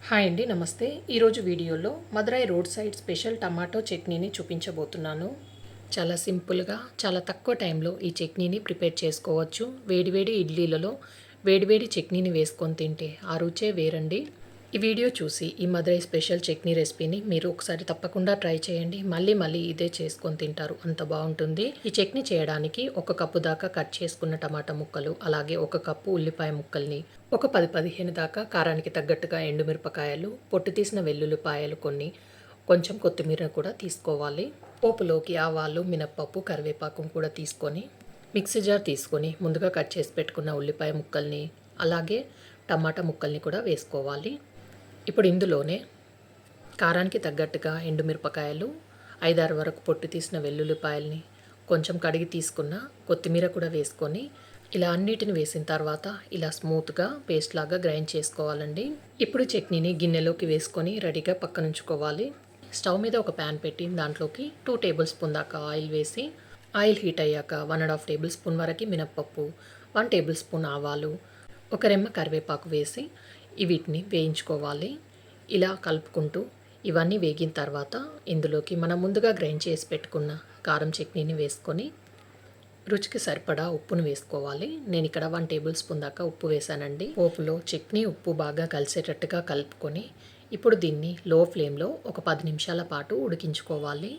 Hi అండి, నమస్తే. ఈరోజు వీడియోలో Madurai road side special tomato చట్నీని చూపించబోతున్నాను. చాలా సింపుల్గా, చాలా తక్కువ టైంలో ఈ చట్నీని ప్రిపేర్ చేసుకోవచ్చు. వేడివేడి ఇడ్లీలలో వేడివేడి చట్నీని వేసుకొని తింటే ఆ రుచే వేరండి. ఈ వీడియో చూసి ఈ మదురై స్పెషల్ చట్నీ రెసిపీని మీరు ఒకసారి తప్పకుండా ట్రై చేయండి. మళ్ళీ మళ్ళీ ఇదే చేసుకొని తింటారు, అంత బాగుంటుంది. ఈ చట్నీ చేయడానికి 1 కప్పు దాకా కట్ చేసుకున్న టమాటా ముక్కలు, అలాగే 1 కప్పు ఉల్లిపాయ ముక్కల్ని, ఒక 10-15 దాకా కారానికి తగ్గట్టుగా ఎండుమిరపకాయలు, పొట్టు తీసిన వెల్లుల్లిపాయలు కొన్ని, కొంచెం కొత్తిమీర కూడా తీసుకోవాలి. పోపులోకి ఆవాలు, మినప్పప్పు, కరివేపాకు కూడా తీసుకొని మిక్సీ జార్ తీసుకొని ముందుగా కట్ చేసి పెట్టుకున్న ఉల్లిపాయ ముక్కల్ని, అలాగే టమాటా ముక్కల్ని కూడా వేసుకోవాలి. ఇప్పుడు ఇందులోనే కారానికి తగ్గట్టుగా ఎండుమిరపకాయలు, 5-6 వరకు పొట్టు తీసిన వెల్లుల్లిపాయల్ని, కొంచెం కడిగి తీసుకున్న కొత్తిమీర కూడా వేసుకొని ఇలా అన్నిటిని వేసిన తర్వాత ఇలా స్మూత్గా పేస్ట్ లాగా గ్రైండ్ చేసుకోవాలండి. ఇప్పుడు చట్నీని గిన్నెలోకి వేసుకొని రెడీగా పక్కనుంచుకోవాలి. స్టవ్ మీద ఒక ప్యాన్ పెట్టి దాంట్లోకి 2 టేబుల్ స్పూన్ దాకా ఆయిల్ వేసి, ఆయిల్ హీట్ అయ్యాక 1.5 టేబుల్ స్పూన్ వరకు మినప్పప్పు, 1 టేబుల్ స్పూన్ ఆవాలు, ఒక రెమ్మ కరివేపాకు వేసి వీటిని వేయించుకోవాలి. ఇలా కలుపుకుంటూ ఇవన్నీ వేగిన తర్వాత ఇందులోకి మనం ముందుగా గ్రైండ్ చేసి పెట్టుకున్న కారం చట్నీని వేసుకొని రుచికి సరిపడా ఉప్పును వేసుకోవాలి. నేను ఇక్కడ 1 టేబుల్ స్పూన్ దాకా ఉప్పు వేసానండి. పోపులో చట్నీ ఉప్పు బాగా కలిసేటట్టుగా కలుపుకొని ఇప్పుడు దీన్ని లో ఫ్లేమ్లో ఒక 10 నిమిషాల పాటు ఉడికించుకోవాలి.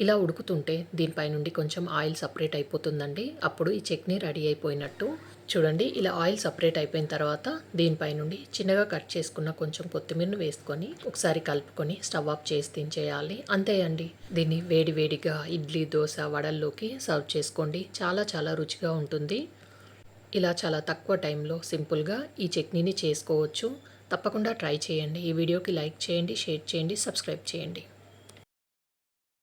ఇలా ఉడుకుతుంటే దీనిపై నుండి కొంచెం ఆయిల్ సపరేట్ అయిపోతుందండి. అప్పుడు ఈ చట్నీ రెడీ అయిపోయినట్టు. చూడండి, ఇలా ఆయిల్ సపరేట్ అయిపోయిన తర్వాత దీనిపై నుండి చిన్నగా కట్ చేసుకున్న కొంచెం కొత్తిమీరను వేసుకొని ఒకసారి కలుపుకొని స్టవ్ ఆఫ్ చేసి దించేయాలి. అంతే అండి. దీన్ని వేడి వేడిగా ఇడ్లీ, దోశ, వడల్లోకి సర్వ్ చేసుకోండి. చాలా చాలా రుచిగా ఉంటుంది. ఇలా చాలా తక్కువ టైంలో సింపుల్గా ఈ చట్నీని చేసుకోవచ్చు. తప్పకుండా ట్రై చేయండి. ఈ వీడియోకి లైక్ చేయండి, షేర్ చేయండి, సబ్స్క్రైబ్ చేయండి.